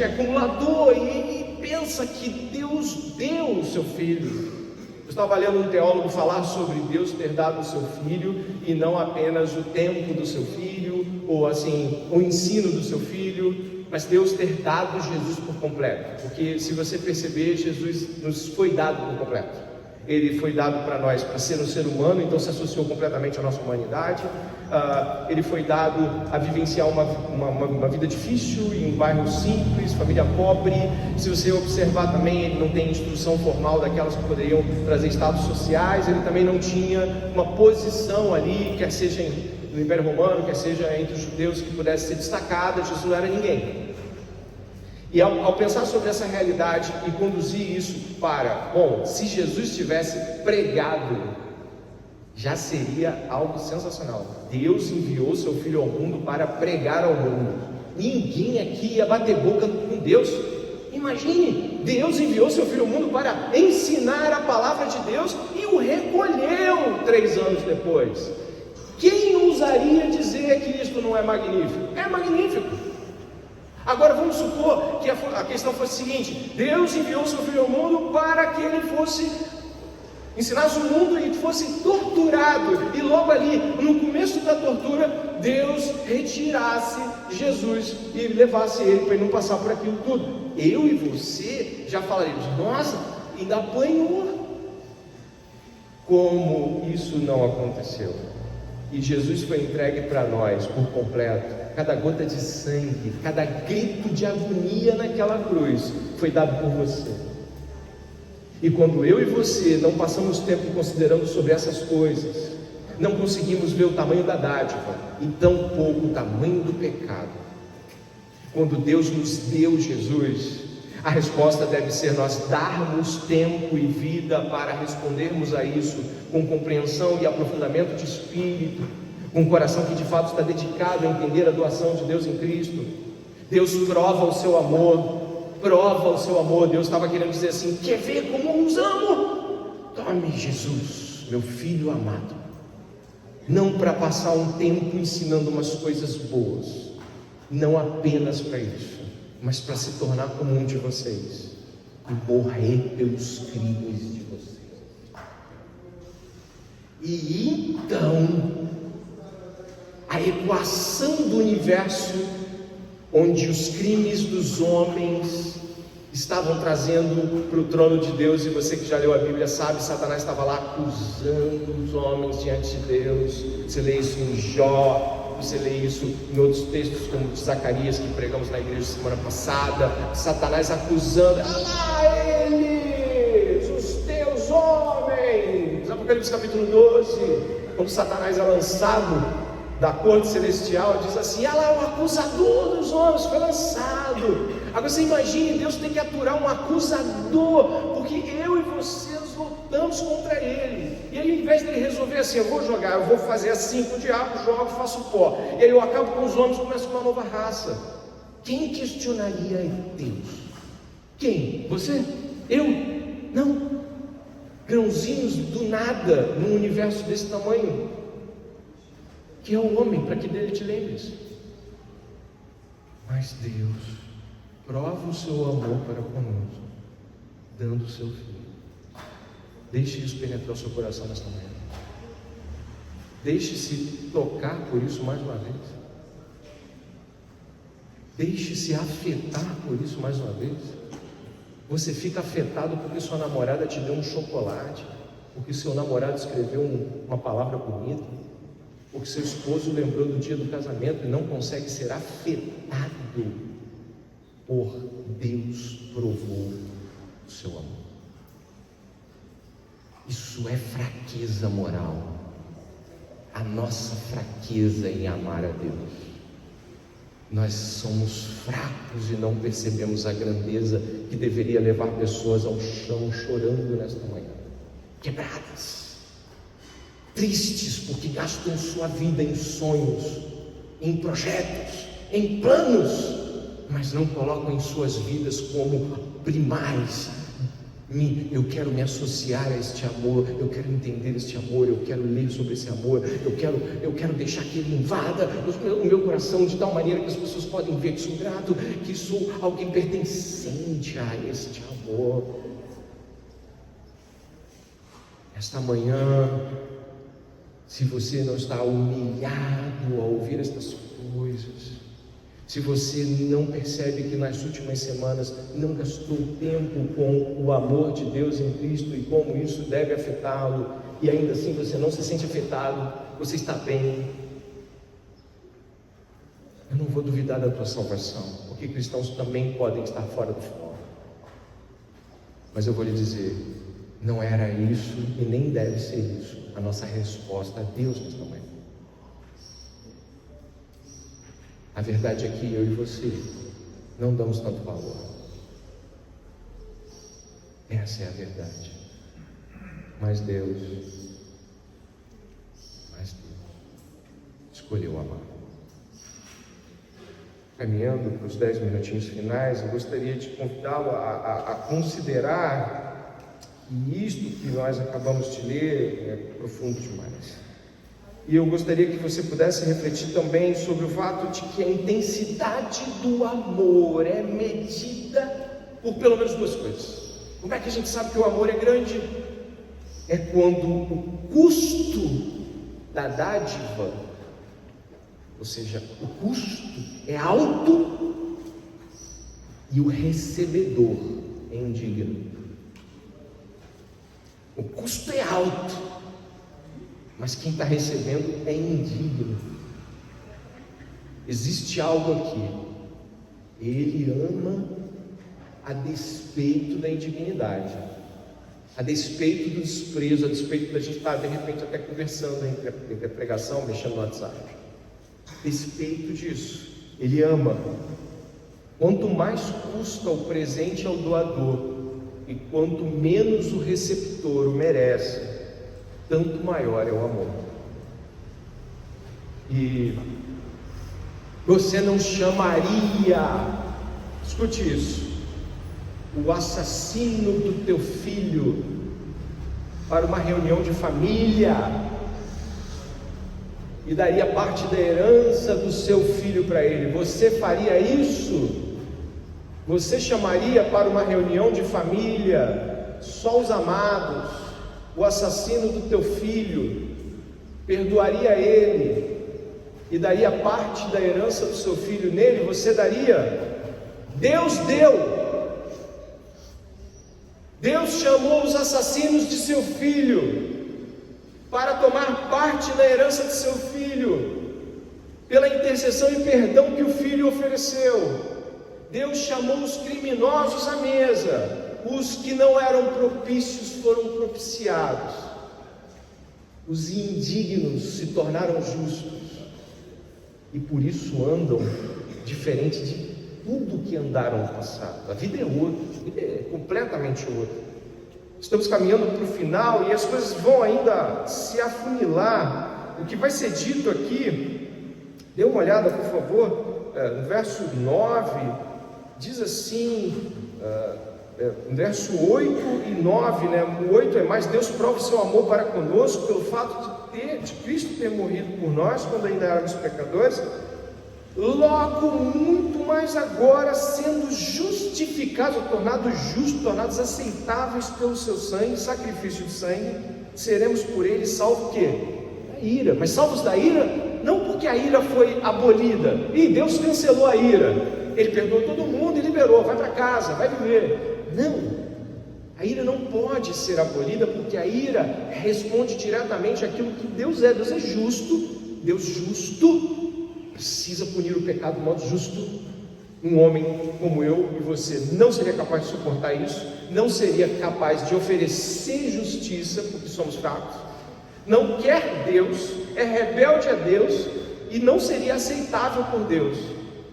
é acumulador e pensa que Deus deu o seu Filho. Eu estava lendo um teólogo falar sobre Deus ter dado o seu Filho e não apenas o tempo do seu filho, ou assim, o ensino do seu filho, mas Deus ter dado Jesus por completo. Porque se você perceber, Jesus nos foi dado por completo. Ele foi dado para nós para ser um ser humano, então se associou completamente à nossa humanidade. Ele foi dado a vivenciar uma vida difícil em um bairro simples, família pobre. Se você observar também, ele não tem instrução formal daquelas que poderiam trazer status sociais. Ele também não tinha uma posição ali, quer seja no Império Romano, quer seja entre os judeus, que pudesse ser destacada. Jesus não era ninguém. E ao pensar sobre essa realidade e conduzir isso para, se Jesus tivesse pregado, já seria algo sensacional. Deus enviou seu Filho ao mundo para pregar ao mundo. Ninguém aqui ia bater boca com Deus. Imagine, Deus enviou seu Filho ao mundo para ensinar a palavra de Deus e o recolheu 3 anos depois. Quem ousaria dizer que isto não é magnífico? É magnífico. Agora vamos supor que a questão fosse a seguinte: Deus enviou seu Filho ao mundo para que ele ensinasse o mundo e fosse torturado, e logo ali, no começo da tortura, Deus retirasse Jesus e levasse ele para ele não passar por aquilo tudo. Eu e você já falaríamos: nossa, ainda apanhou. Como isso não aconteceu? E Jesus foi entregue para nós por completo. Cada gota de sangue, cada grito de agonia naquela cruz foi dado por você. E quando eu e você não passamos tempo considerando sobre essas coisas, não conseguimos ver o tamanho da dádiva e tão pouco o tamanho do pecado. Quando Deus nos deu Jesus, a resposta deve ser nós darmos tempo e vida para respondermos a isso com compreensão e aprofundamento de espírito, com um coração que de fato está dedicado a entender a doação de Deus em Cristo. Deus prova o seu amor. Deus estava querendo dizer assim: quer ver como eu os amo? Tome Jesus, meu Filho amado. Não para passar um tempo ensinando umas coisas boas, não apenas para isso, mas para se tornar como um de vocês e morrer pelos crimes de vocês. E então a equação do universo, onde os crimes dos homens estavam trazendo para o trono de Deus, e você que já leu a Bíblia sabe, Satanás estava lá acusando os homens diante de Deus. Você lê isso em Jó, você lê isso em outros textos como de Zacarias, que pregamos na igreja semana passada. Satanás acusando: lá eles, os teus homens. Apocalipse capítulo 12, quando Satanás é lançado da corte celestial, diz assim: ah lá, o acusador dos homens foi lançado. Agora você imagine, Deus tem que aturar um acusador, porque eu e você nos voltamos contra ele. E aí, ao invés dele resolver assim, eu vou fazer assim com o diabo, jogo, faço pó, e aí eu acabo com os homens e começo uma nova raça. Quem questionaria Deus? Quem? Você? Eu? Não. Grãozinhos do nada num universo desse tamanho, que é o homem, para que dele te lembres. Mas Deus prova o seu amor para conosco, dando o seu Filho. Deixe isso penetrar o seu coração nesta manhã. Deixe-se tocar por isso mais uma vez. Deixe-se afetar por isso mais uma vez. Você fica afetado porque sua namorada te deu um chocolate, porque seu namorado escreveu uma palavra bonita, porque seu esposo lembrou do dia do casamento e não consegue ser afetado por Deus provou o seu amor. Isso é fraqueza moral. A nossa fraqueza em amar a Deus. Nós somos fracos e não percebemos a grandeza que deveria levar pessoas ao chão chorando nesta manhã, quebradas, tristes porque gastam sua vida em sonhos, em projetos, em planos, mas não colocam em suas vidas como primários. Eu quero me associar a este amor, eu quero entender este amor, eu quero ler sobre esse amor, eu quero deixar que ele invada o meu coração de tal maneira que as pessoas podem ver que sou grato, que sou alguém pertencente a este amor. Esta manhã, se você não está humilhado ao ouvir estas coisas, se você não percebe que nas últimas semanas não gastou tempo com o amor de Deus em Cristo e como isso deve afetá-lo, e ainda assim você não se sente afetado, você está bem, eu não vou duvidar da tua salvação, porque cristãos também podem estar fora do foco, mas eu vou lhe dizer, não era isso e nem deve ser isso a nossa resposta a Deus nesta manhã. A verdade é que eu e você não damos tanto valor. Essa é a verdade. Mas Deus escolheu amar. Caminhando para os 10 minutinhos finais, eu gostaria de convidá-lo a considerar que isto que nós acabamos de ler é profundo demais. E eu gostaria que você pudesse refletir também sobre o fato de que a intensidade do amor é medida por pelo menos duas coisas. Como é que a gente sabe que o amor é grande? É quando o custo da dádiva, ou seja, o custo é alto e o recebedor é indigno. O custo é alto, mas quem está recebendo é indigno. Existe algo aqui. Ele ama a despeito da indignidade, a despeito do desprezo, a despeito da gente estar de repente até conversando entre a pregação, mexendo no WhatsApp. A despeito disso, ele ama. Quanto mais custa o presente ao doador e quanto menos o receptor o merece, tanto maior é o amor. E você não chamaria, escute isso, o assassino do teu filho para uma reunião de família e daria parte da herança do seu filho para ele. Você faria isso? Você chamaria para uma reunião de família só os amados, o assassino do teu filho, perdoaria ele e daria parte da herança do seu filho nele? Você daria? Deus deu. Deus chamou os assassinos de seu filho para tomar parte da herança de seu filho, pela intercessão e perdão que o filho ofereceu. Deus chamou os criminosos à mesa. Os que não eram propícios foram propiciados. Os indignos se tornaram justos. e por isso andam diferente de tudo que andaram no passado. A vida é outra, a vida é completamente outra. Estamos caminhando para o final e as coisas vão ainda se afunilar. O que vai ser dito aqui, dê uma olhada por favor, no verso 9, diz assim, no verso 8 e 9, o 8 é: mas Deus prova o seu amor para conosco pelo fato de Cristo ter morrido por nós quando ainda éramos pecadores, logo muito mais agora, sendo justificados, tornados justos, tornados aceitáveis pelo seu sangue, sacrifício de sangue, seremos por ele salvos o quê? Da ira. Mas salvos da ira, não porque a ira foi abolida, e Deus cancelou a ira, Ele perdoou todo mundo e liberou, vai para casa, vai viver. Não, a ira não pode ser abolida, porque a ira responde diretamente àquilo que Deus é. Deus é justo. Deus justo precisa punir o pecado de modo justo. Um homem como eu e você não seria capaz de suportar isso, não seria capaz de oferecer justiça, porque somos fracos, não quer Deus, é rebelde a Deus e não seria aceitável por Deus.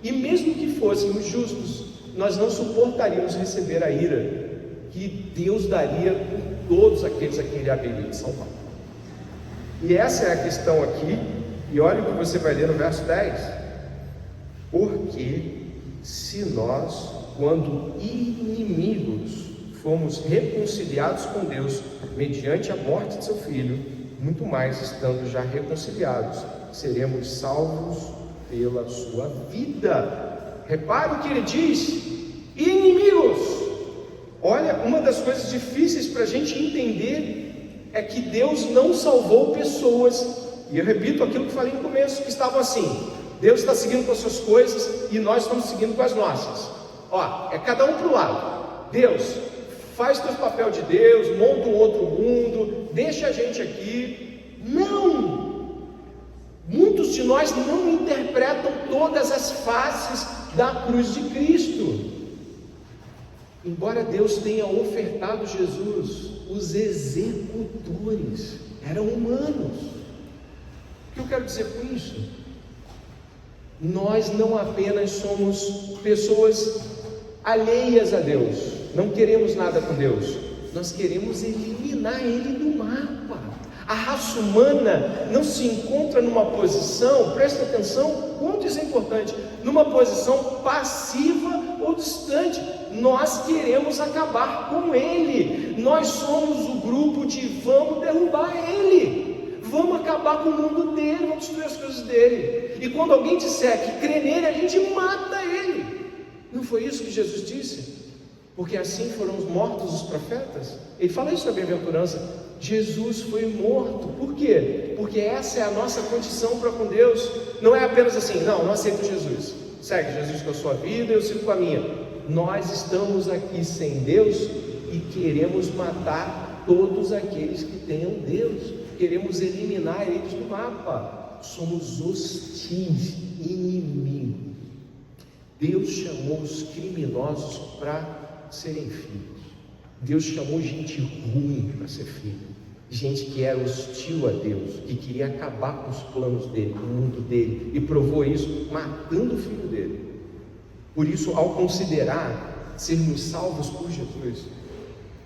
E mesmo que fôssemos justos, nós não suportaríamos receber a ira que Deus daria por todos aqueles a quem Ele haveria de salvar. E essa é a questão aqui, e olha o que você vai ler no verso 10: porque se nós, quando inimigos, fomos reconciliados com Deus mediante a morte de seu Filho, muito mais estando já reconciliados, seremos salvos pela sua vida. Repare o que ele diz: inimigos. Olha, uma das coisas difíceis para a gente entender é que Deus não salvou pessoas, e eu repito aquilo que falei no começo, que estavam assim: Deus está seguindo com as suas coisas e nós estamos seguindo com as nossas. É cada um para o lado. Deus, faz teu papel de Deus, monta um outro mundo, deixa a gente aqui. Não! Muitos de nós não interpretam todas as faces da cruz de Cristo. Embora Deus tenha ofertado Jesus, os executores eram humanos. O que eu quero dizer com isso? Nós não apenas somos pessoas alheias a Deus, não queremos nada com Deus, nós queremos eliminar Ele do mapa. A raça humana não se encontra numa posição, presta atenção, quanto isso é importante, numa posição passiva ou distante. Nós queremos acabar com Ele, nós somos o grupo de vamos derrubar Ele, vamos acabar com o mundo dele, vamos destruir as coisas dele. E quando alguém disser que crê nele, a gente mata ele. Não foi isso que Jesus disse? Porque assim foram mortos os profetas. Ele fala isso na bem-aventurança: Jesus foi morto. Por quê? Porque essa é a nossa condição para com Deus. Não é apenas assim: não aceito Jesus, segue Jesus com a sua vida, eu sigo com a minha. Nós estamos aqui sem Deus e queremos matar todos aqueles que tenham Deus, queremos eliminar eles do mapa. Somos hostis, inimigos. Deus chamou os criminosos para serem filhos. Deus chamou gente ruim para ser filho, gente que era hostil a Deus, que queria acabar com os planos dele, com o mundo dele, e provou isso matando o filho dele. Por isso, ao considerar sermos salvos por Jesus,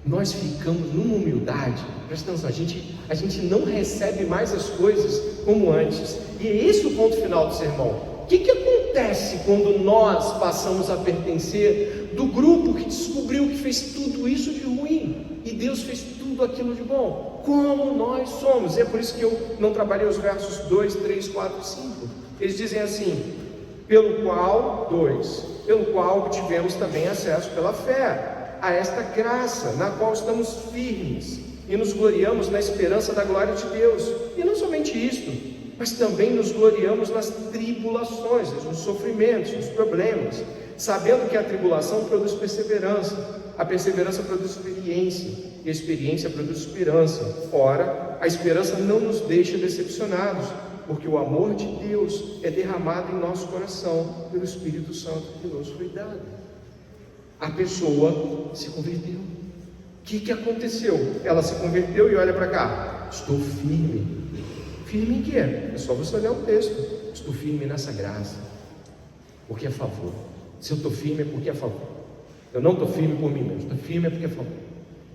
nós ficamos numa humildade. Presta atenção, a gente não recebe mais as coisas como antes. E é esse o ponto final do sermão. O que acontece quando nós passamos a pertencer do grupo que descobriu que fez tudo isso de ruim e Deus fez tudo aquilo de bom? Como nós somos. E é por isso que eu não trabalhei os versos 2, 3, 4 e 5. Eles dizem assim: pelo qual obtivemos também acesso pela fé a esta graça, na qual estamos firmes e nos gloriamos na esperança da glória de Deus. E não somente isto, mas também nos gloriamos nas tribulações, nos sofrimentos, nos problemas, sabendo que a tribulação produz perseverança, a perseverança produz experiência, e a experiência produz esperança. Ora, a esperança não nos deixa decepcionados, porque o amor de Deus é derramado em nosso coração pelo Espírito Santo que nos foi dado. A pessoa se converteu. O que aconteceu? Ela se converteu e olha para cá: estou firme. Firme em quê? É só você olhar o texto. estou firme nessa graça, porque é favor. Se eu estou firme é porque é favor. Eu não estou firme por mim mesmo, estou firme é porque é favor.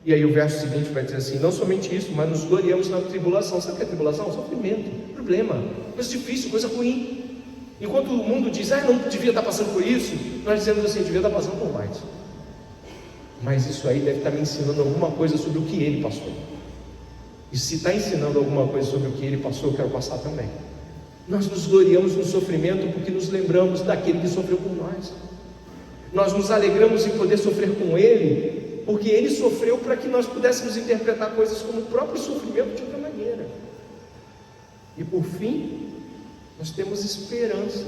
E aí o verso seguinte vai dizer assim: não somente isso, mas nos gloriamos na tribulação. Sabe o que é tribulação? Sofrimento, problema, coisa difícil, coisa ruim. Enquanto o mundo diz, não devia estar passando por isso, nós dizemos assim, devia estar passando por mais. Mas isso aí deve estar me ensinando alguma coisa sobre o que ele passou. E se está ensinando alguma coisa sobre o que ele passou, eu quero passar também. Nós nos gloriamos no sofrimento porque nos lembramos daquele que sofreu por nós. Nós nos alegramos em poder sofrer com ele, porque ele sofreu para que nós pudéssemos interpretar coisas como o próprio sofrimento de outra maneira. E por fim, nós temos esperança,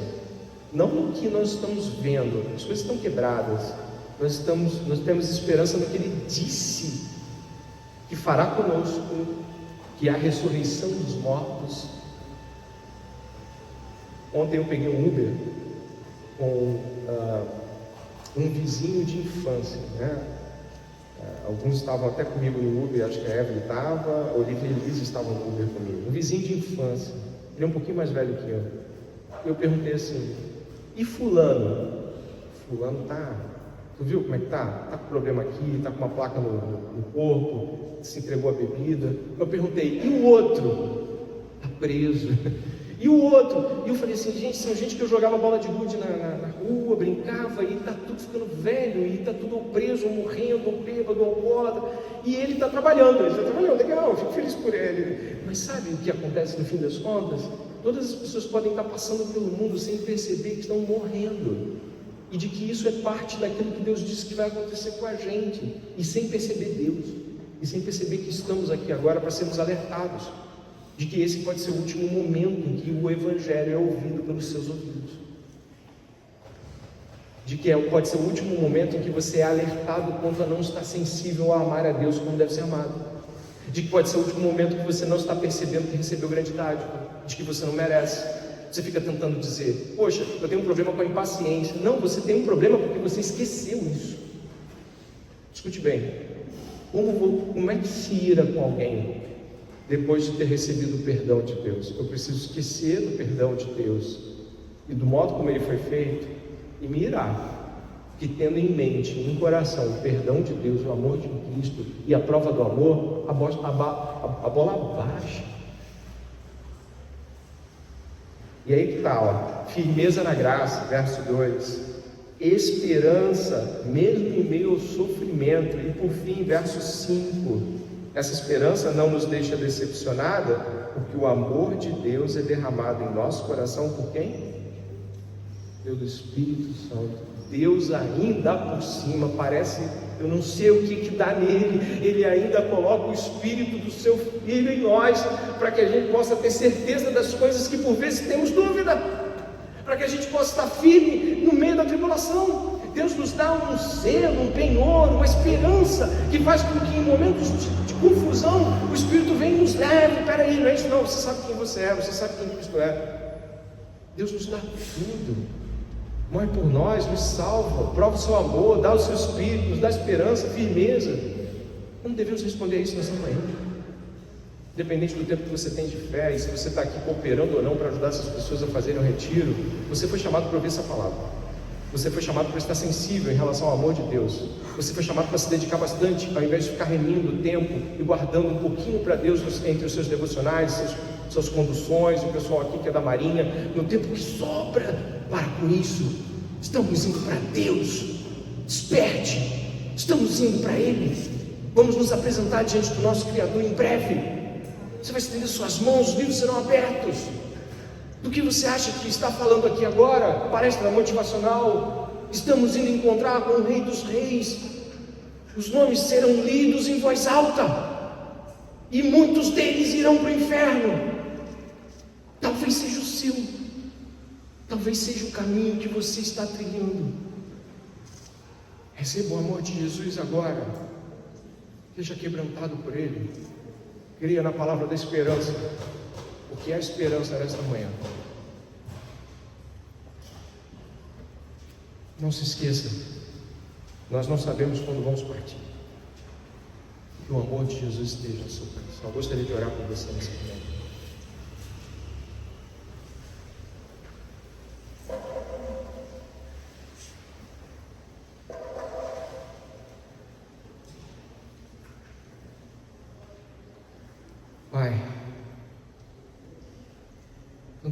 não no que nós estamos vendo, as coisas estão quebradas. Nós temos esperança no que ele disse que fará conosco, que é a ressurreição dos mortos. Ontem eu peguei um Uber com um vizinho de infância, né? Alguns estavam até comigo no Uber, acho que a Evelyn estava, a Olivia e Elisa estavam no Uber comigo. Um vizinho de infância, ele é um pouquinho mais velho que eu. Eu perguntei assim: e fulano? Fulano tu viu como é que tá? Tá com problema aqui, tá com uma placa no corpo, se entregou a bebida. Eu perguntei: e o outro? Tá preso. E o outro? E eu falei assim: gente, são gente que eu jogava bola de gude na rua, brincava, e tá tudo ficando velho, e tá tudo preso, ou morrendo, ou bêbado, ou alcoólatra, e ele está trabalhando, legal, eu fico feliz por ele. Mas sabe o que acontece no fim das contas? Todas as pessoas podem estar passando pelo mundo sem perceber que estão morrendo, e de que isso é parte daquilo que Deus disse que vai acontecer com a gente, e sem perceber Deus, e sem perceber que estamos aqui agora para sermos alertados de que esse pode ser o último momento em que o Evangelho é ouvido pelos seus ouvidos, de que pode ser o último momento em que você é alertado quanto a não estar sensível a amar a Deus como deve ser amado, de que pode ser o último momento que você não está percebendo que recebeu grande dádiva, de que você não merece. Você fica tentando dizer: poxa, eu tenho um problema com a impaciência. Não, você tem um problema porque você esqueceu isso. Escute bem, como é que se ira com alguém depois de ter recebido o perdão de Deus? Eu preciso esquecer do perdão de Deus e do modo como ele foi feito e me irar, que tendo em mente, no coração, o perdão de Deus, o amor de Cristo e a prova do amor, a bola baixa. E aí que está, firmeza na graça, verso 2, esperança, mesmo em meio ao sofrimento. E por fim, verso 5, essa esperança não nos deixa decepcionada, porque o amor de Deus é derramado em nosso coração por quem? Pelo Espírito Santo. Deus ainda por cima, parece, eu não sei o que dá nele, ele ainda coloca o Espírito do seu Filho em nós, para que a gente possa ter certeza das coisas que por vezes temos dúvida, para que a gente possa estar firme no meio da tribulação. Deus nos dá um selo, um penhor, uma esperança, que faz com que em momentos de confusão, o Espírito vem e nos leve. Peraí, não é isso não, você sabe quem você é, você sabe quem Cristo é. Deus nos dá tudo, morre por nós, nos salva, prova o seu amor, dá o seu Espírito, nos dá esperança, firmeza. Como devemos responder a isso nessa manhã? Independente do tempo que você tem de fé, e se você está aqui cooperando ou não para ajudar essas pessoas a fazerem o retiro, você foi chamado para ouvir essa palavra. Você foi chamado para estar sensível em relação ao amor de Deus. Você foi chamado para se dedicar bastante, ao invés de ficar remindo o tempo e guardando um pouquinho para Deus entre os seus devocionais, suas conduções, o pessoal aqui que é da Marinha, no tempo que sobra. Para com isso. Estamos indo para Deus. Desperte. Estamos indo para Ele. Vamos nos apresentar diante do nosso Criador em breve. Você vai estender suas mãos, os livros serão abertos. Do que você acha que está falando aqui agora? Palestra motivacional. Estamos indo encontrar com o Rei dos Reis. Os nomes serão lidos em voz alta, e muitos deles irão para o inferno. Talvez seja o seu, talvez seja o caminho que você está trilhando. Receba o amor de Jesus agora. Seja quebrantado por Ele. Creia na palavra da esperança. O que é a esperança nesta manhã? Não se esqueça, nós não sabemos quando vamos partir. Que o amor de Jesus esteja no seu coração. Eu gostaria de orar por você nesse momento.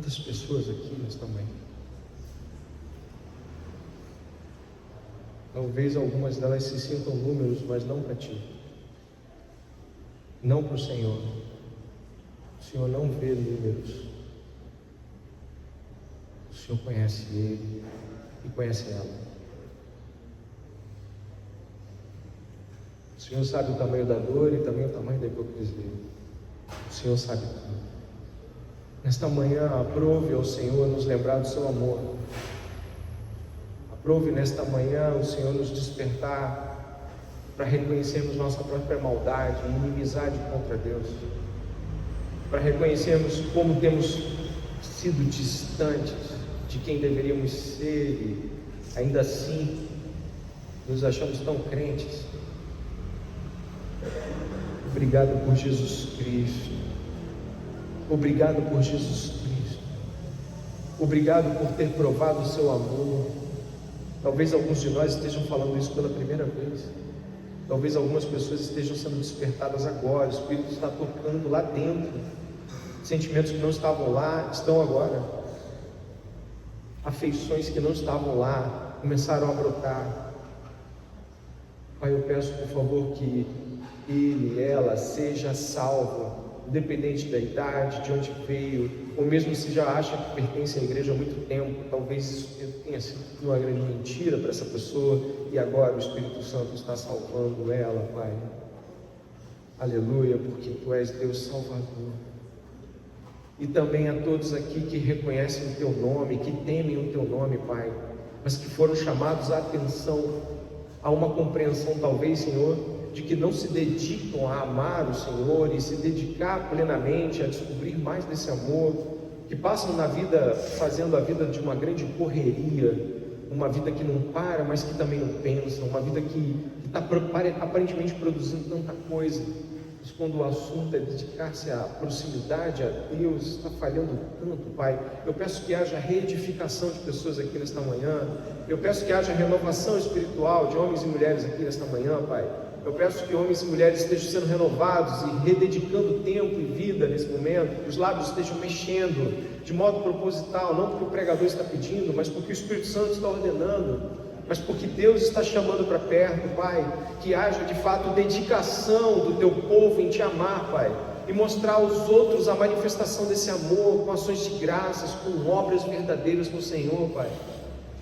Tantas pessoas aqui nesta manhã. Talvez algumas delas se sintam números, mas não para ti. Não para o Senhor. O Senhor não vê números. O Senhor conhece ele e conhece ela. O Senhor sabe o tamanho da dor e também o tamanho da hipocrisia. O Senhor sabe tudo. Nesta manhã, aprove ao Senhor nos lembrar do seu amor. Aprove nesta manhã o Senhor nos despertar para reconhecermos nossa própria maldade e inimizade contra Deus. Para reconhecermos como temos sido distantes de quem deveríamos ser e ainda assim nos achamos tão crentes. Obrigado por Jesus Cristo. Obrigado por Jesus Cristo. Obrigado por ter provado o seu amor. Talvez alguns de nós estejam falando isso pela primeira vez. Talvez algumas pessoas estejam sendo despertadas agora. O Espírito está tocando lá dentro. Sentimentos que não estavam lá, estão agora. Afeições que não estavam lá, começaram a brotar. Pai, eu peço por favor que ele, ela, seja salvo, independente da idade, de onde veio, ou mesmo se já acha que pertence à igreja há muito tempo, talvez isso tenha sido uma grande mentira para essa pessoa, e agora o Espírito Santo está salvando ela, Pai. Aleluia, porque Tu és Deus Salvador. E também a todos aqui que reconhecem o Teu nome, que temem o Teu nome, Pai, mas que foram chamados à atenção, a uma compreensão talvez, Senhor, de que não se dedicam a amar o Senhor e se dedicar plenamente a descobrir mais desse amor, que passam na vida fazendo a vida de uma grande correria, uma vida que não para, mas que também não pensa, uma vida que está aparentemente produzindo tanta coisa, mas quando o assunto é dedicar-se à proximidade a Deus, está falhando tanto, Pai. Eu peço que haja reedificação de pessoas aqui nesta manhã, eu peço que haja renovação espiritual de homens e mulheres aqui nesta manhã, Pai. Eu peço que homens e mulheres estejam sendo renovados e rededicando tempo e vida nesse momento, que os lábios estejam mexendo de modo proposital, não porque o pregador está pedindo, mas porque o Espírito Santo está ordenando, mas porque Deus está chamando para perto, Pai, que haja de fato dedicação do Teu povo em Te amar, Pai, e mostrar aos outros a manifestação desse amor, com ações de graças, com obras verdadeiras no Senhor, Pai.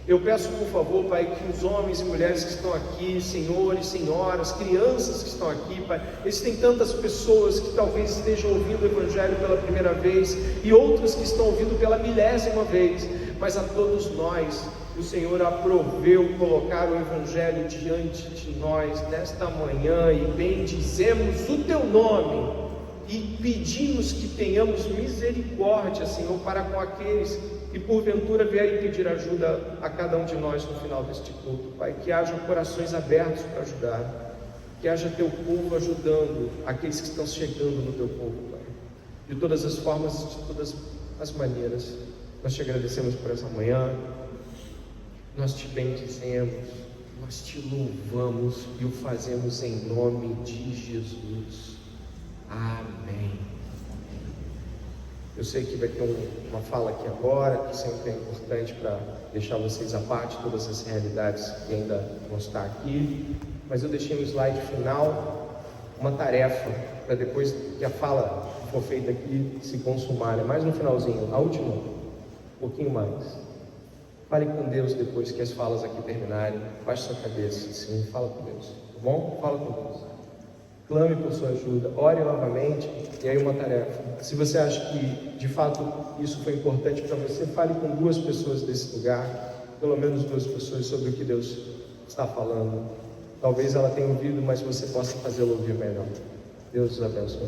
Eu peço por favor, Pai, que os homens e mulheres que estão aqui, senhores, senhoras, crianças que estão aqui, Pai, existem tantas pessoas que talvez estejam ouvindo o Evangelho pela primeira vez e outras que estão ouvindo pela 1000ª vez, mas a todos nós, o Senhor aproveu colocar o Evangelho diante de nós nesta manhã e bendizemos o Teu nome e pedimos que tenhamos misericórdia, Senhor, para com aqueles que porventura vierem pedir ajuda a cada um de nós no final deste culto, Pai, que haja corações abertos para ajudar, que haja Teu povo ajudando aqueles que estão chegando no Teu povo, Pai, de todas as formas, de todas as maneiras. Nós Te agradecemos por essa manhã, nós Te bendizemos, nós Te louvamos e o fazemos em nome de Jesus. Amém. Eu sei que vai ter uma fala aqui agora, que sempre é importante para deixar vocês à parte de todas as realidades que ainda vão estar aqui, mas eu deixei no slide final uma tarefa para depois que a fala for feita aqui se consumar, é mais no finalzinho, a última, um pouquinho mais. Fale com Deus depois que as falas aqui terminarem, baixe sua cabeça assim, fala com Deus, tá bom? Fala com Deus. Clame por sua ajuda, ore novamente, e aí uma tarefa. Se você acha que de fato isso foi importante para você, fale com 2 pessoas desse lugar, pelo menos 2 pessoas, sobre o que Deus está falando. Talvez ela tenha ouvido, mas você possa fazê-la ouvir melhor. Deus os abençoe.